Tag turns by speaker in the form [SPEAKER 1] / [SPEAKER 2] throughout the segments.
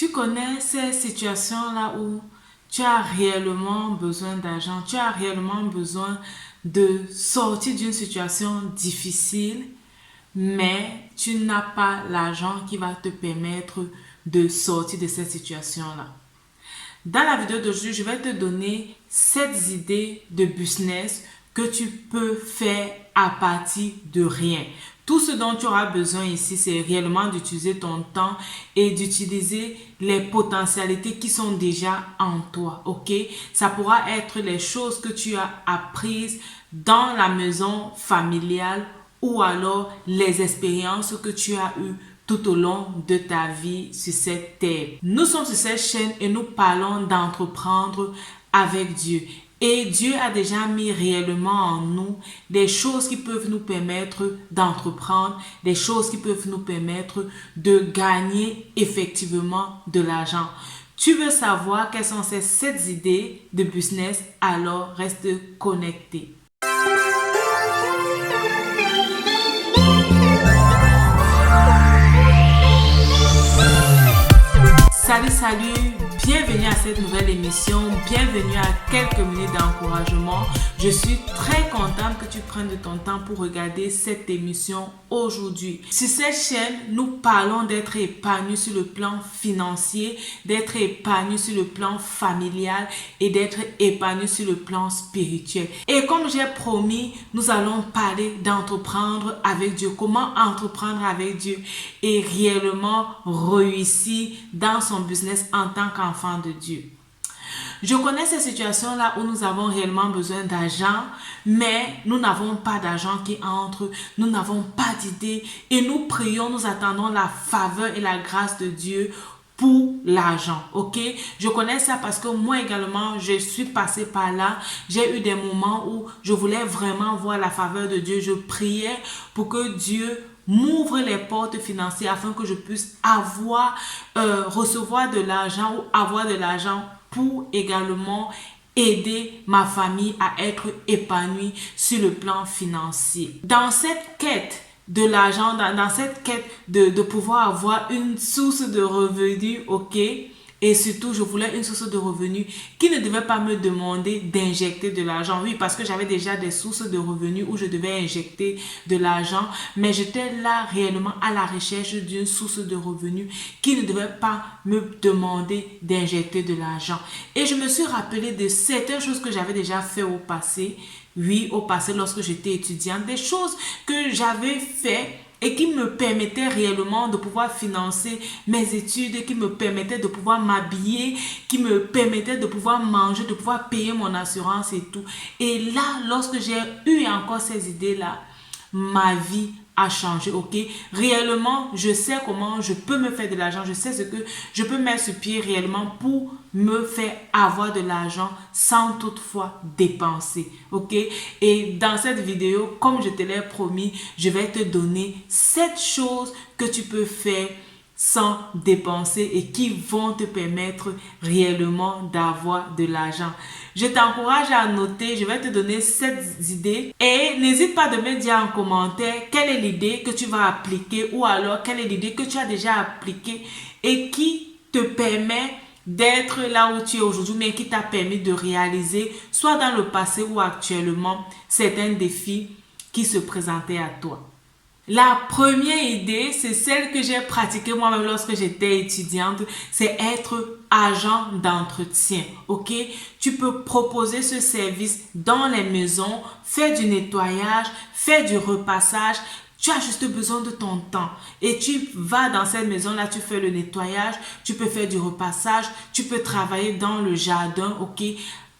[SPEAKER 1] Tu connais ces situations-là où tu as réellement besoin d'argent, tu as réellement besoin de sortir d'une situation difficile, mais tu n'as pas l'argent qui va te permettre de sortir de cette situation-là. Dans la vidéo d'aujourd'hui, je vais te donner 7 idées de business que tu peux faire à partir de rien. Tout ce dont tu auras besoin ici, c'est réellement d'utiliser ton temps et d'utiliser les potentialités qui sont déjà en toi, ok? Ça pourra être les choses que tu as apprises dans la maison familiale ou alors les expériences que tu as eues tout au long de ta vie sur cette terre. Nous sommes sur cette chaîne et nous parlons d'entreprendre avec Dieu. Et Dieu a déjà mis réellement en nous des choses qui peuvent nous permettre d'entreprendre, des choses qui peuvent nous permettre de gagner effectivement de l'argent. Tu veux savoir quelles sont ces 7 idées de business? Alors reste connecté. Salut, bienvenue à cette nouvelle émission, bienvenue à quelques minutes d'encouragement. Je suis très contente que tu prennes de ton temps pour regarder cette émission aujourd'hui. Sur cette chaîne, nous parlons d'être épanoui sur le plan financier, d'être épanoui sur le plan familial et d'être épanoui sur le plan spirituel. Et comme j'ai promis, nous allons parler d'entreprendre avec Dieu, comment entreprendre avec Dieu et réellement réussir dans son business en tant qu'enfant de Dieu. Je connais ces situations-là où nous avons réellement besoin d'argent, mais nous n'avons pas d'argent qui entre, nous n'avons pas d'idée et nous prions, nous attendons la faveur et la grâce de Dieu pour l'argent, ok? Je connais ça parce que moi également, je suis passée par là. J'ai eu des moments où je voulais vraiment voir la faveur de Dieu. Je priais pour que Dieu m'ouvre les portes financières afin que je puisse recevoir de l'argent ou avoir de l'argent pour également aider ma famille à être épanouie sur le plan financier. Dans cette quête de l'argent, dans cette quête de pouvoir avoir une source de revenus, ok? Et surtout, je voulais une source de revenus qui ne devait pas me demander d'injecter de l'argent. Oui, parce que j'avais déjà des sources de revenus où je devais injecter de l'argent. Mais j'étais là réellement à la recherche d'une source de revenus qui ne devait pas me demander d'injecter de l'argent. Et je me suis rappelé de certaines choses que j'avais déjà fait au passé. Oui, au passé, lorsque j'étais étudiante. Des choses que j'avais fait et qui me permettait réellement de pouvoir financer mes études, qui me permettait de pouvoir m'habiller, qui me permettait de pouvoir manger, de pouvoir payer mon assurance et tout. Et là, lorsque j'ai eu encore ces idées-là, ma vie a changé, ok? Réellement, je sais comment je peux me faire de l'argent, je sais ce que je peux mettre sur pied réellement pour me faire avoir de l'argent sans toutefois dépenser, ok? Et dans cette vidéo, comme je te l'ai promis, je vais te donner 7 choses que tu peux faire sans dépenser et qui vont te permettre réellement d'avoir de l'argent. Je t'encourage à noter, je vais te donner 7 idées et n'hésite pas de me dire en commentaire quelle est l'idée que tu vas appliquer ou alors quelle est l'idée que tu as déjà appliquée et qui te permet d'être là où tu es aujourd'hui, mais qui t'a permis de réaliser, soit dans le passé ou actuellement, certains défis qui se présentaient à toi. La première idée, c'est celle que j'ai pratiquée moi-même lorsque j'étais étudiante, c'est être agent d'entretien, ok? Tu peux proposer ce service dans les maisons, faire du nettoyage, faire du repassage. Tu as juste besoin de ton temps et tu vas dans cette maison-là, tu fais le nettoyage, tu peux faire du repassage, tu peux travailler dans le jardin, ok?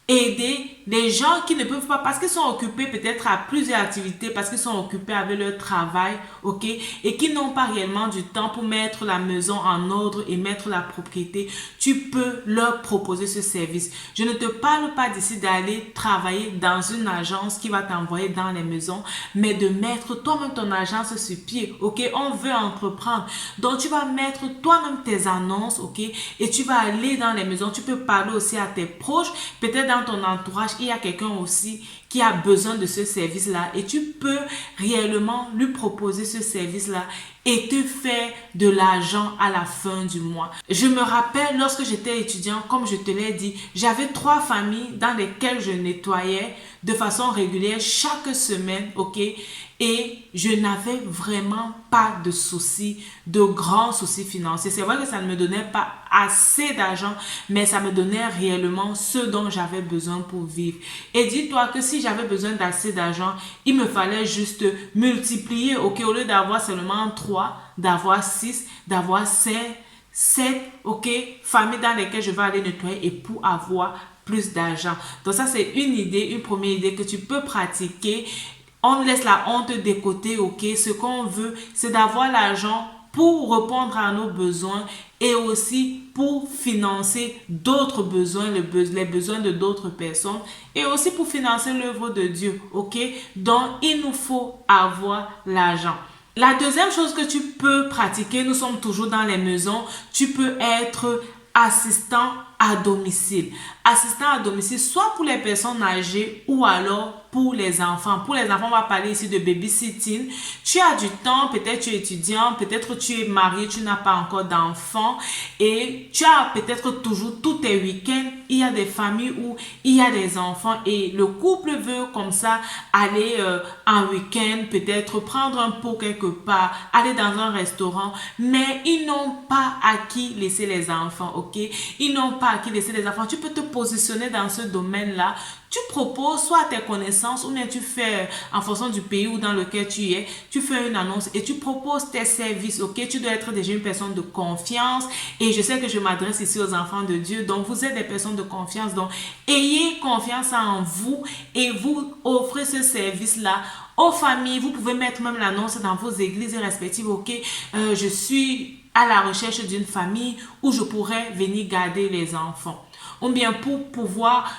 [SPEAKER 1] Aider les gens qui ne peuvent pas parce qu'ils sont occupés peut-être à plusieurs activités, parce qu'ils sont occupés avec leur travail, ok, et qui n'ont pas réellement du temps pour mettre la maison en ordre et mettre la propriété. Tu peux leur proposer ce service. Je ne te parle pas d'ici d'aller travailler dans une agence qui va t'envoyer dans les maisons, mais de mettre toi-même ton agence sur pied, ok. On veut entreprendre, donc tu vas mettre toi-même tes annonces, ok, et tu vas aller dans les maisons. Tu peux parler aussi à tes proches, peut-être dans dans ton entourage, il y a quelqu'un aussi qui a besoin de ce service-là et tu peux réellement lui proposer ce service-là et te faire de l'argent à la fin du mois. Je me rappelle lorsque j'étais étudiant, comme je te l'ai dit, j'avais 3 familles dans lesquelles je nettoyais de façon régulière chaque semaine, ok? Et je n'avais vraiment pas de soucis, de grands soucis financiers. C'est vrai que ça ne me donnait pas assez d'argent, mais ça me donnait réellement ce dont j'avais besoin pour vivre. Et dis-toi que si j'avais besoin d'assez d'argent, il me fallait juste multiplier, ok? Au lieu d'avoir seulement 3, d'avoir 6, d'avoir 5, 7, ok? Familles dans lesquelles je vais aller nettoyer et pour avoir plus d'argent. Donc ça, c'est une idée, une première idée que tu peux pratiquer. On laisse la honte de côté, ok? Ce qu'on veut, c'est d'avoir l'argent pour répondre à nos besoins et aussi pour financer d'autres besoins, les besoins de d'autres personnes et aussi pour financer l'œuvre de Dieu, ok? Donc, il nous faut avoir l'argent. La deuxième chose que tu peux pratiquer, nous sommes toujours dans les maisons, tu peux être assistant à domicile. Assistant à domicile, soit pour les personnes âgées ou alors pour les enfants. Pour les enfants, on va parler ici de babysitting. Tu as du temps, peut-être tu es étudiant, peut-être tu es marié, tu n'as pas encore d'enfants et tu as peut-être toujours tous tes week-ends. Il y a des familles où il y a des enfants et le couple veut comme ça aller en week-end, peut-être prendre un pot quelque part, aller dans un restaurant, mais ils n'ont pas à qui laisser les enfants, ok? Ils n'ont pas à qui laisser les enfants. Tu peux te positionner dans ce domaine-là. Tu proposes soit tes connaissances ou bien tu fais en fonction du pays ou dans lequel tu es, tu fais une annonce et tu proposes tes services, ok? Tu dois être déjà une personne de confiance et je sais que je m'adresse ici aux enfants de Dieu, donc vous êtes des personnes de confiance, donc ayez confiance en vous et vous offrez ce service-là aux familles. Vous pouvez mettre même l'annonce dans vos églises respectives, ok? Je suis à la recherche d'une famille où je pourrais venir garder les enfants. Ou bien pour pouvoir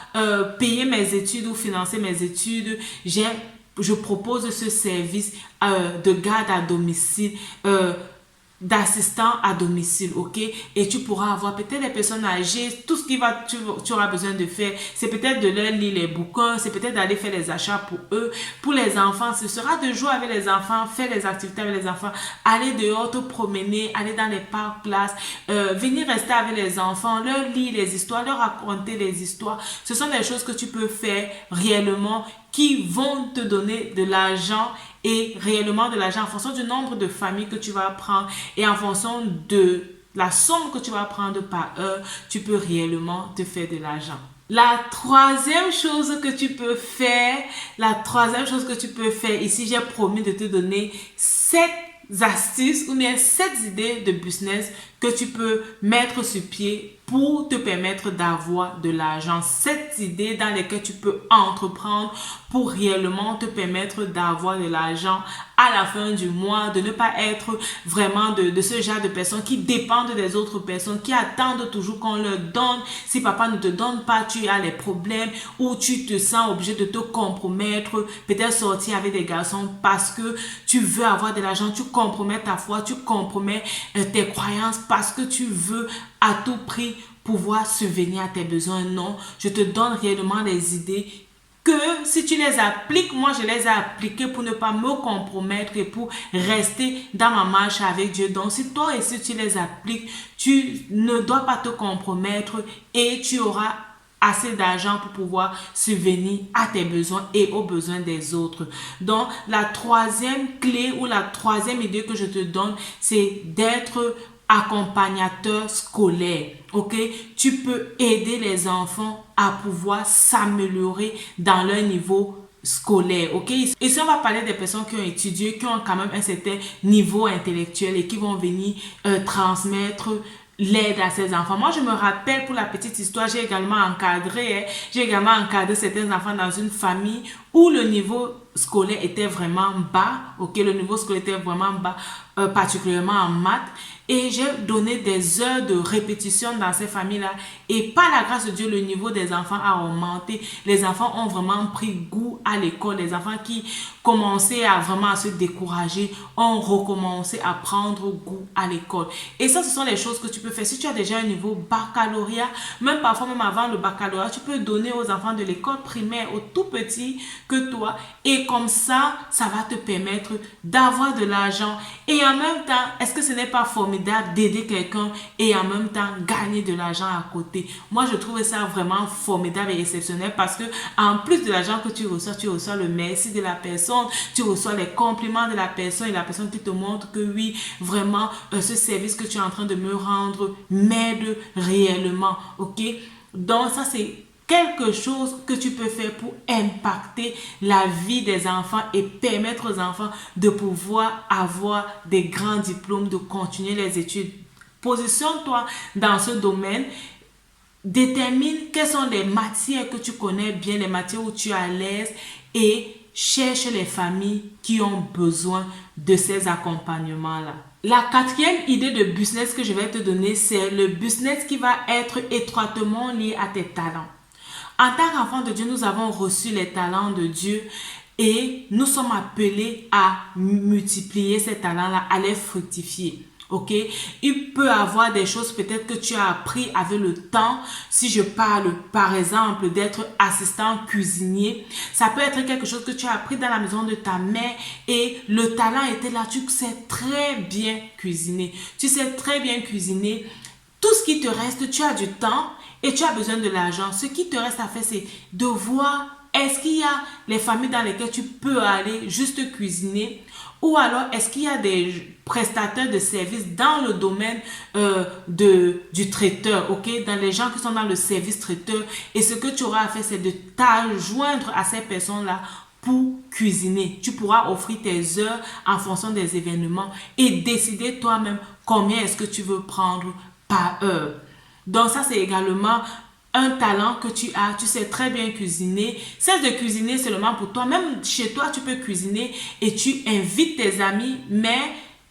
[SPEAKER 1] payer mes études ou financer mes études, je propose ce service de garde à domicile, d'assistant à domicile, ok? Et tu pourras avoir peut-être des personnes âgées, tout ce tu auras besoin de faire, c'est peut-être de leur lire les bouquins, c'est peut-être d'aller faire les achats pour eux. Pour les enfants, ce sera de jouer avec les enfants, faire les activités avec les enfants, aller dehors, te promener, aller dans les parcs, places, venir rester avec les enfants, leur lire les histoires, leur raconter les histoires. Ce sont des choses que tu peux faire réellement qui vont te donner de l'argent et réellement de l'argent en fonction du nombre de familles que tu vas prendre et en fonction de la somme que tu vas prendre par heure, tu peux réellement te faire de l'argent. La troisième chose que tu peux faire, ici j'ai promis de te donner 7 astuces ou bien 7 idées de business que tu peux mettre sur pied pour te permettre d'avoir de l'argent. 7 idées dans lesquelles tu peux entreprendre pour réellement te permettre d'avoir de l'argent à la fin du mois, de ne pas être vraiment de ce genre de personnes qui dépendent des autres personnes, qui attendent toujours qu'on leur donne. Si papa ne te donne pas, tu as les problèmes ou tu te sens obligé de te compromettre, peut-être sortir avec des garçons parce que tu veux avoir de l'argent, tu compromets ta foi, tu compromets tes croyances parce que tu veux à tout prix pouvoir subvenir à tes besoins. Non, je te donne réellement les idées que si tu les appliques, moi je les ai appliquées pour ne pas me compromettre et pour rester dans ma marche avec Dieu. Donc si toi et si tu les appliques, tu ne dois pas te compromettre et tu auras assez d'argent pour pouvoir subvenir à tes besoins et aux besoins des autres. Donc la troisième clé ou la troisième idée que je te donne, c'est d'être accompagnateur scolaire, ok? Tu peux aider les enfants à pouvoir s'améliorer dans leur niveau scolaire, ok? Ici, on va parler des personnes qui ont étudié, qui ont quand même un certain niveau intellectuel et qui vont venir transmettre l'aide à ces enfants. Moi, je me rappelle pour la petite histoire, j'ai également encadré certains enfants dans une famille où le niveau scolaire était vraiment bas, ok? Le niveau scolaire était vraiment bas, particulièrement en maths. Et j'ai donné des heures de répétition dans ces familles-là. Et par la grâce de Dieu, le niveau des enfants a augmenté. Les enfants ont vraiment pris goût à l'école. Les enfants qui commençaient vraiment à se décourager ont recommencé à prendre goût à l'école. Et ça, ce sont les choses que tu peux faire. Si tu as déjà un niveau baccalauréat, même parfois, même avant le baccalauréat, tu peux donner aux enfants de l'école primaire, aux tout petits que toi. Et comme ça va te permettre d'avoir de l'argent. Et en même temps, est-ce que ce n'est pas formidable d'aider quelqu'un et en même temps gagner de l'argent à côté? Moi, je trouve ça vraiment formidable et exceptionnel parce que en plus de l'argent que tu reçois le merci de la personne, tu reçois les compliments de la personne et la personne qui te montre que oui, vraiment, ce service que tu es en train de me rendre m'aide réellement. Ok? Donc, ça, c'est quelque chose que tu peux faire pour impacter la vie des enfants et permettre aux enfants de pouvoir avoir des grands diplômes, de continuer les études. Positionne-toi dans ce domaine. Détermine quelles sont les matières que tu connais bien, les matières où tu es à l'aise et cherche les familles qui ont besoin de ces accompagnements-là. La quatrième idée de business que je vais te donner, c'est le business qui va être étroitement lié à tes talents. En tant qu'enfant de Dieu, nous avons reçu les talents de Dieu et nous sommes appelés à multiplier ces talents-là, à les fructifier. Ok, il peut y avoir des choses peut-être que tu as appris avec le temps. Si je parle par exemple d'être assistant cuisinier, ça peut être quelque chose que tu as appris dans la maison de ta mère et le talent était là. Tu sais très bien cuisiner. Tu sais très bien cuisiner. Tout ce qui te reste, tu as du temps et tu as besoin de l'argent. Ce qui te reste à faire, c'est de voir est-ce qu'il y a les familles dans lesquelles tu peux aller juste cuisiner ou alors est-ce qu'il y a des prestataires de services dans le domaine du traiteur, ok? Dans les gens qui sont dans le service traiteur et ce que tu auras à faire, c'est de t'adjoindre à ces personnes-là pour cuisiner. Tu pourras offrir tes heures en fonction des événements et décider toi-même combien est-ce que tu veux prendre par heure. Donc ça, c'est également un talent que tu as, tu sais très bien cuisiner. Cesse de cuisiner seulement pour toi. Même chez toi, tu peux cuisiner et tu invites tes amis, mais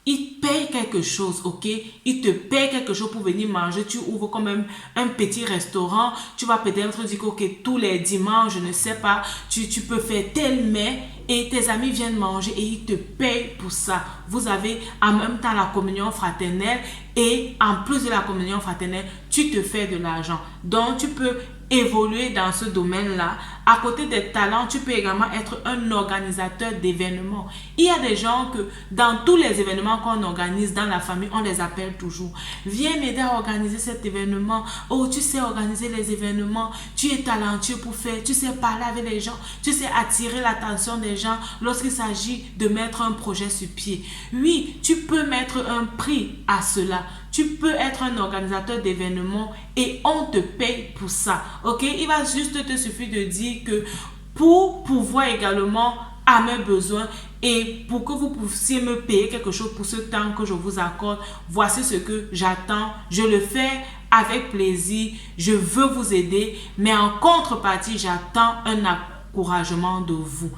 [SPEAKER 1] ils payent quelque chose, ok? Ils te payent quelque chose pour venir manger. Tu ouvres quand même un petit restaurant. Tu vas peut-être dire que ok, tous les dimanches, je ne sais pas, tu peux faire tel mets et tes amis viennent manger et ils te payent pour ça. Vous avez en même temps la communion fraternelle et en plus de la communion fraternelle, tu te fais de l'argent. Donc, tu peux évoluer dans ce domaine-là. À côté des talents, tu peux également être un organisateur d'événements. Il y a des gens que dans tous les événements qu'on organise dans la famille, on les appelle toujours. Viens m'aider à organiser cet événement. Oh, tu sais organiser les événements. Tu es talentueux pour faire. Tu sais parler avec les gens. Tu sais attirer l'attention des gens lorsqu'il s'agit de mettre un projet sur pied. Oui, tu peux mettre un prix à cela. Tu peux être un organisateur d'événements et on te paye pour ça. Ok? Il va juste te suffire de dire que pour pouvoir également à mes besoins et pour que vous puissiez me payer quelque chose pour ce temps que je vous accorde, voici ce que j'attends. Je le fais avec plaisir. Je veux vous aider, mais en contrepartie, j'attends un encouragement de vous.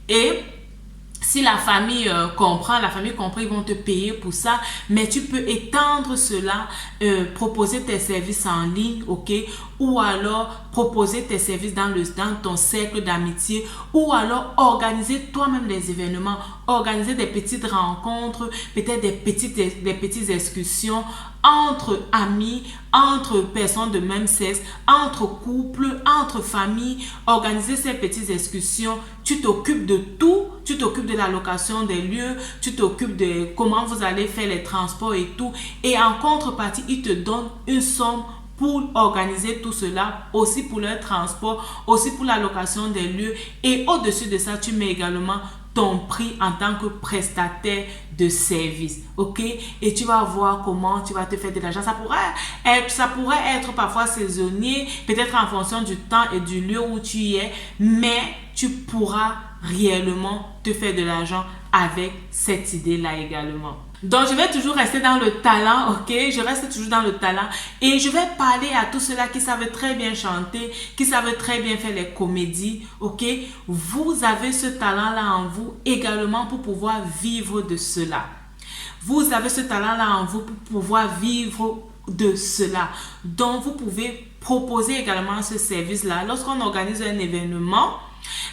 [SPEAKER 1] Et si la famille comprend, ils vont te payer pour ça, mais tu peux étendre cela, proposer tes services en ligne, ok? Ou alors proposer tes services dans ton cercle d'amitié, ou alors organiser toi-même des événements, organiser des petites rencontres, peut-être des petites excursions entre amis, entre personnes de même sexe, entre couples, entre familles, organiser ces petites excursions. Tu t'occupes de tout, tu t'occupes de la location des lieux, tu t'occupes de comment vous allez faire les transports et tout. Et en contrepartie, ils te donnent une somme pour organiser tout cela, aussi pour leur transport, aussi pour la location des lieux. Et au-dessus de ça, tu mets également ton prix en tant que prestataire de service, ok? Et tu vas voir comment tu vas te faire de l'argent. Ça pourrait être parfois saisonnier, peut-être en fonction du temps et du lieu où tu y es, mais tu pourras réellement te faire de l'argent avec cette idée-là également. Donc, je vais toujours rester dans le talent, ok? Je reste toujours dans le talent et je vais parler à tous ceux-là qui savent très bien chanter, qui savent très bien faire les comédies, ok? Vous avez ce talent-là en vous également pour pouvoir vivre de cela. Vous avez ce talent-là en vous pour pouvoir vivre de cela. Donc, vous pouvez proposer également ce service-là. Lorsqu'on organise un événement,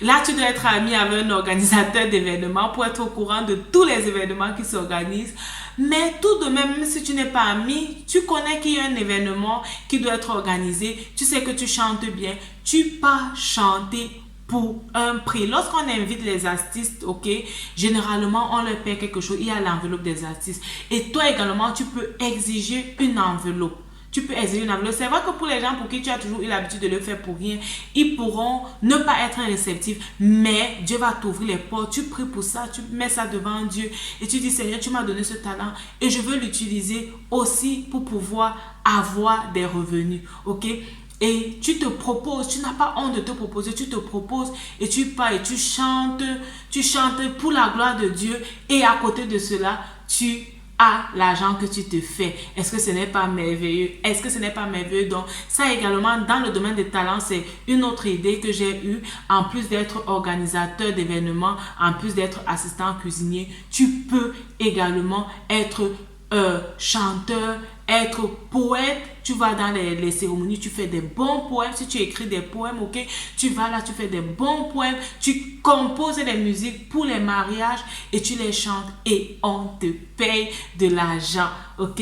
[SPEAKER 1] là, tu dois être ami avec un organisateur d'événements pour être au courant de tous les événements qui s'organisent. Mais tout de même, même si tu n'es pas ami, tu connais qu'il y a un événement qui doit être organisé. Tu sais que tu chantes bien. Tu pars chanter pour un prix. Lorsqu'on invite les artistes, ok, généralement, on leur paie quelque chose. Il y a l'enveloppe des artistes. Et toi également, tu peux exiger une enveloppe. Tu peux exiger une enveloppe. C'est vrai que pour les gens pour qui tu as toujours eu l'habitude de le faire pour rien, ils pourront ne pas être réceptifs, mais Dieu va t'ouvrir les portes. Tu pries pour ça, tu mets ça devant Dieu et tu dis, Seigneur, tu m'as donné ce talent et je veux l'utiliser aussi pour pouvoir avoir des revenus, ok? Et tu te proposes, tu n'as pas honte de te proposer, tu te proposes et tu pars et tu chantes pour la gloire de Dieu et à côté de cela, tu l'argent que tu te fais. Est-ce que ce n'est pas merveilleux? Est-ce que ce n'est pas merveilleux? Donc, ça également, dans le domaine des talents, c'est une autre idée que j'ai eue. En plus d'être organisateur d'événements, en plus d'être assistant cuisinier, tu peux également être chanteur, être poète. Tu vas dans les cérémonies, tu fais des bons poèmes. Si tu écris des poèmes, ok, tu vas là, tu fais des bons poèmes, tu composes les musiques pour les mariages et tu les chantes et on te paye de l'argent, ok.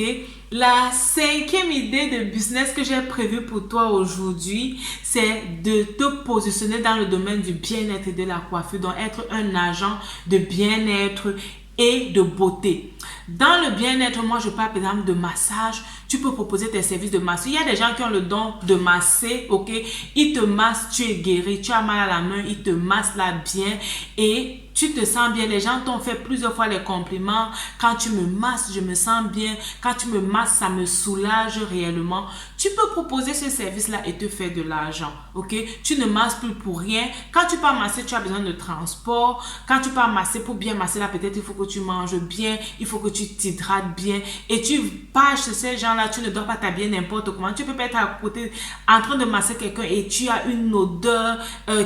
[SPEAKER 1] La cinquième idée de business que j'ai prévue pour toi aujourd'hui, c'est de te positionner dans le domaine du bien-être et de la coiffure, donc être un agent de bien-être et de beauté. Dans le bien-être, moi je parle par exemple de massage. Tu peux proposer tes services de massage. Il y a des gens qui ont le don de masser, ok? Ils te massent, tu es guéri, tu as mal à la main, ils te massent là bien et tu te sens bien. Les gens t'ont fait plusieurs fois les compliments. Quand tu me masses, je me sens bien. Quand tu me masses, ça me soulage réellement. Tu peux proposer ce service-là et te faire de l'argent, ok? Tu ne masses plus pour rien. Quand tu pars masser, tu as besoin de transport. Quand tu pars masser, pour bien masser là, peut-être il faut que tu manges bien, il faut que tu t'hydrates bien. Et tu pars chez ces gens-là, tu ne dois pas t'habiller n'importe comment. Tu peux pas être à côté en train de masser quelqu'un et tu as une odeur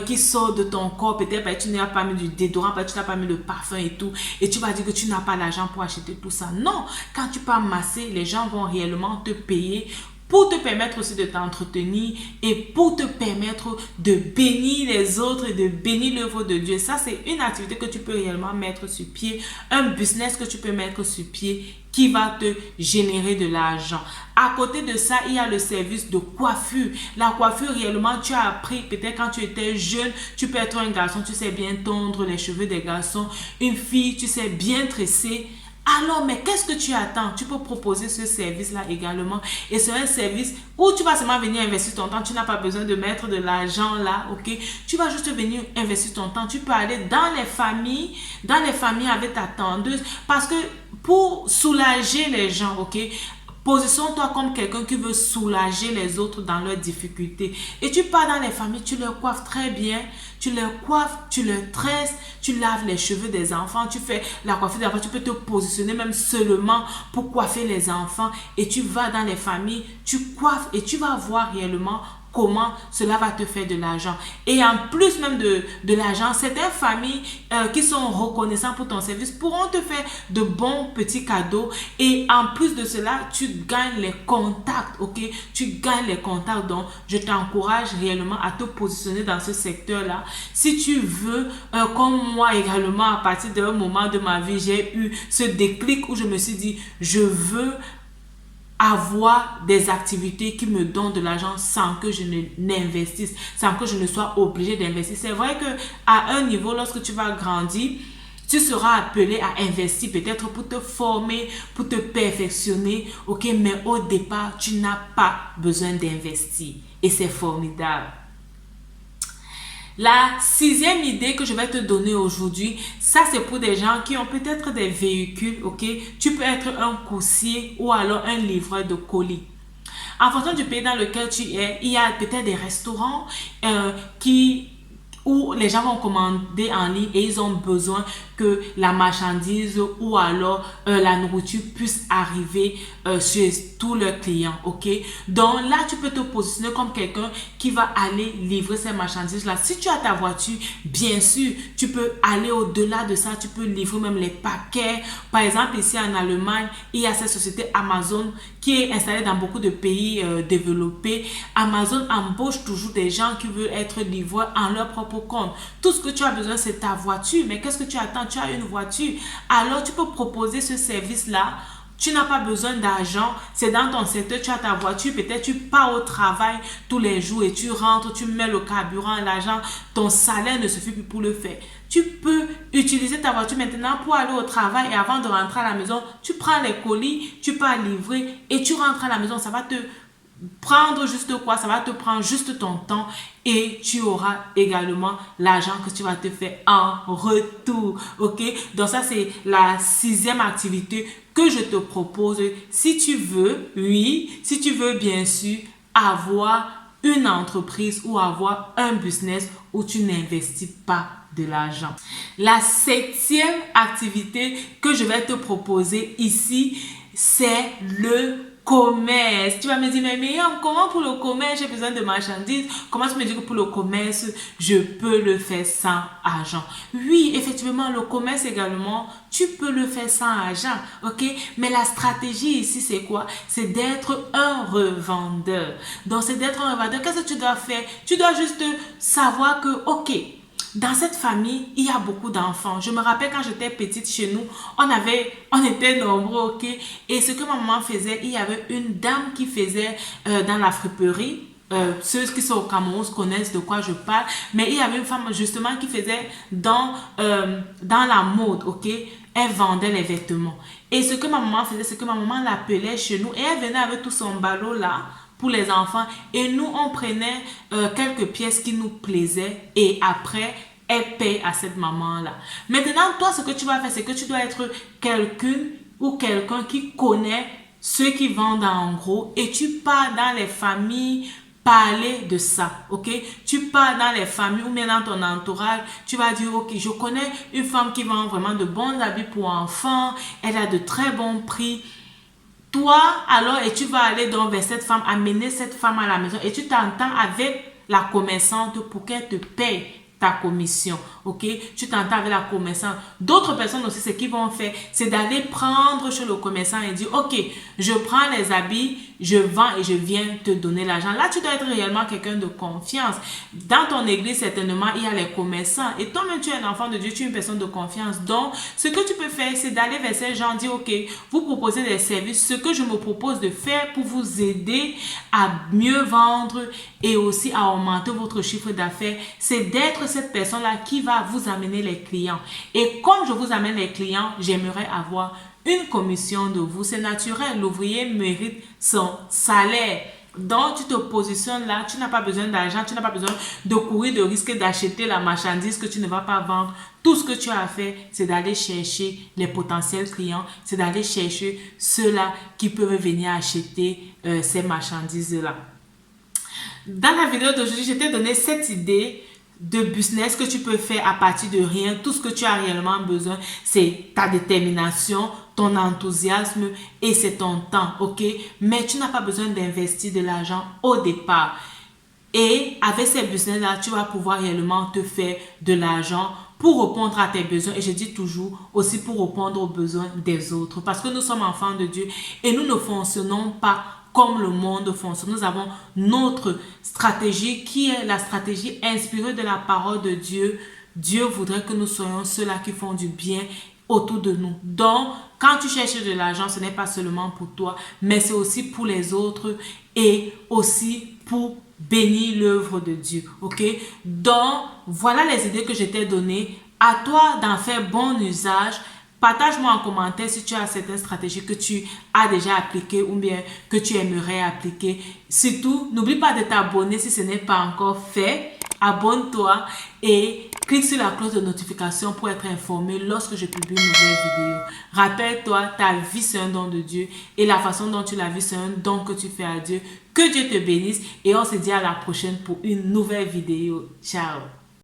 [SPEAKER 1] qui sort de ton corps. Peut-être tu n'as pas mis du déodorant, tu n'as pas mis le parfum et tout. Et tu vas dire que tu n'as pas l'argent pour acheter tout ça. Non, quand tu pars masser, les gens vont réellement te payer pour te permettre aussi de t'entretenir et pour te permettre de bénir les autres et de bénir l'œuvre de Dieu. Ça, c'est une activité que tu peux réellement mettre sur pied, un business que tu peux mettre sur pied qui va te générer de l'argent. À côté de ça, il y a le service de coiffure. La coiffure, réellement, tu as appris, peut-être quand tu étais jeune, tu peux être un garçon, tu sais bien tondre les cheveux des garçons. Une fille, tu sais bien tresser. Alors, mais qu'est-ce que tu attends? Tu peux proposer ce service-là également. Et c'est un service où tu vas seulement venir investir ton temps. Tu n'as pas besoin de mettre de l'argent là, ok? Tu vas juste venir investir ton temps. Tu peux aller dans les familles avec ta tendeuse. Parce que pour soulager les gens, ok? Positionne-toi comme quelqu'un qui veut soulager les autres dans leurs difficultés. Et tu pars dans les familles, tu leur coiffes très bien. Tu leur coiffes, tu leur tresses, tu laves les cheveux des enfants, tu fais la coiffure des enfants. Tu peux te positionner même seulement pour coiffer les enfants. Et tu vas dans les familles, tu coiffes et tu vas voir réellement comment cela va te faire de l'argent. Et en plus même de l'argent, certaines familles qui sont reconnaissantes pour ton service pourront te faire de bons petits cadeaux. Et en plus de cela, tu gagnes les contacts, ok? Tu gagnes les contacts. Donc, je t'encourage réellement à te positionner dans ce secteur-là. Si tu veux, comme moi également, à partir d'un moment de ma vie, j'ai eu ce déclic où je me suis dit, je veux avoir des activités qui me donnent de l'argent sans que je n'investisse, sans que je ne sois obligée d'investir. C'est vrai que à un niveau, lorsque tu vas grandir, tu seras appelé à investir peut-être pour te former, pour te perfectionner, ok, mais au départ, tu n'as pas besoin d'investir et c'est formidable. La sixième idée que je vais te donner aujourd'hui, ça c'est pour des gens qui ont peut-être des véhicules, ok? Tu peux être un coursier ou alors un livreur de colis. En fonction du pays dans lequel tu es, il y a peut-être des restaurants où les gens vont commander en ligne et ils ont besoin que la marchandise ou alors la nourriture puisse arriver chez tous leurs clients, ok? Donc là, tu peux te positionner comme quelqu'un qui va aller livrer ces marchandises-là. Si tu as ta voiture, bien sûr, tu peux aller au-delà de ça, tu peux livrer même les paquets. Par exemple, ici en Allemagne, il y a cette société Amazon qui est installée dans beaucoup de pays développés. Amazon embauche toujours des gens qui veulent être livreurs en leur propre compte. Tout ce que tu as besoin, c'est ta voiture. Mais qu'est-ce que tu attends? Tu as une voiture. Alors, tu peux proposer ce service-là. Tu n'as pas besoin d'argent, c'est dans ton secteur, tu as ta voiture, peut-être tu pars au travail tous les jours et tu rentres, tu mets le carburant, l'argent, ton salaire ne suffit plus pour le faire. Tu peux utiliser ta voiture maintenant pour aller au travail et avant de rentrer à la maison, tu prends les colis, tu pars livrer et tu rentres à la maison. Ça va te prendre juste quoi? Ça va te prendre juste ton temps et tu auras également l'argent que tu vas te faire en retour, ok? Donc ça, c'est la 6e activité que je te propose. Si tu veux, oui, si tu veux bien sûr avoir une entreprise ou avoir un business où tu n'investis pas de l'argent. La 7e activité que je vais te proposer ici, c'est le commerce. Tu vas me dire, mais Myriam, comment pour le commerce j'ai besoin de marchandises? Comment tu me dis que pour le commerce je peux le faire sans argent? Oui, effectivement, le commerce également, tu peux le faire sans argent, ok? Mais la stratégie ici, c'est quoi? C'est d'être un revendeur. Donc, c'est d'être un revendeur. Qu'est-ce que tu dois faire? Tu dois juste savoir que, ok, dans cette famille, il y a beaucoup d'enfants. Je me rappelle quand j'étais petite chez nous, on était nombreux, ok? Et ce que ma maman faisait, il y avait une dame qui faisait dans la friperie. Ceux qui sont au Cameroun connaissent de quoi je parle. Mais il y avait une femme justement qui faisait dans la mode, ok? Elle vendait les vêtements. Et ce que ma maman faisait, c'est que ma maman l'appelait chez nous et elle venait avec tout son ballot là pour les enfants et nous on prenait quelques pièces qui nous plaisaient et après elle paye à cette maman là. Maintenant toi ce que tu vas faire c'est que tu dois être quelqu'un qui connaît ceux qui vendent en gros et tu pars dans les familles parler de ça, ok? Tu pars dans les familles ou bien dans ton entourage, tu vas dire, ok, je connais une femme qui vend vraiment de bons habits pour enfants, elle a de très bons prix. Toi, alors, et tu vas aller donc vers cette femme, amener cette femme à la maison et tu t'entends avec la commerçante pour qu'elle te paye ta commission, ok? Tu t'entends avec la commerçante. D'autres personnes aussi, ce qu'ils vont faire, c'est d'aller prendre chez le commerçant et dire, ok, je prends les habits, je vends et je viens te donner l'argent. Là, tu dois être réellement quelqu'un de confiance. Dans ton église, certainement, il y a les commerçants. Et toi-même, tu es un enfant de Dieu, tu es une personne de confiance. Donc, ce que tu peux faire, c'est d'aller vers ces gens, dire, ok, vous proposez des services. Ce que je me propose de faire pour vous aider à mieux vendre et aussi à augmenter votre chiffre d'affaires, c'est d'être cette personne-là qui va vous amener les clients. Et comme je vous amène les clients, j'aimerais avoir une commission de vous. C'est naturel, l'ouvrier mérite son salaire. Donc, tu te positionnes là, tu n'as pas besoin d'argent, tu n'as pas besoin de courir de risque d'acheter la marchandise que tu ne vas pas vendre. Tout ce que tu as à faire, c'est d'aller chercher les potentiels clients, c'est d'aller chercher ceux-là qui peuvent venir acheter ces marchandises-là. Dans la vidéo d'aujourd'hui, je t'ai donné cette idée de business que tu peux faire à partir de rien. Tout ce que tu as réellement besoin, c'est ta détermination, ton enthousiasme et c'est ton temps, ok? Mais tu n'as pas besoin d'investir de l'argent au départ. Et avec ces business-là, tu vas pouvoir réellement te faire de l'argent pour répondre à tes besoins. Et je dis toujours aussi pour répondre aux besoins des autres. Parce que nous sommes enfants de Dieu et nous ne fonctionnons pas comme le monde fonctionne. Nous avons notre stratégie qui est la stratégie inspirée de la parole de Dieu. Dieu voudrait que nous soyons ceux-là qui font du bien autour de nous. Donc, quand tu cherches de l'argent, ce n'est pas seulement pour toi, mais c'est aussi pour les autres et aussi pour bénir l'œuvre de Dieu. Ok? Donc, voilà les idées que je t'ai données. À toi d'en faire bon usage. Partage-moi en commentaire si tu as certaines stratégies que tu as déjà appliquées ou bien que tu aimerais appliquer. Surtout, n'oublie pas de t'abonner si ce n'est pas encore fait. Abonne-toi et clique sur la cloche de notification pour être informé lorsque je publie une nouvelle vidéo. Rappelle-toi, ta vie c'est un don de Dieu et la façon dont tu la vis c'est un don que tu fais à Dieu. Que Dieu te bénisse et on se dit à la prochaine pour une nouvelle vidéo. Ciao!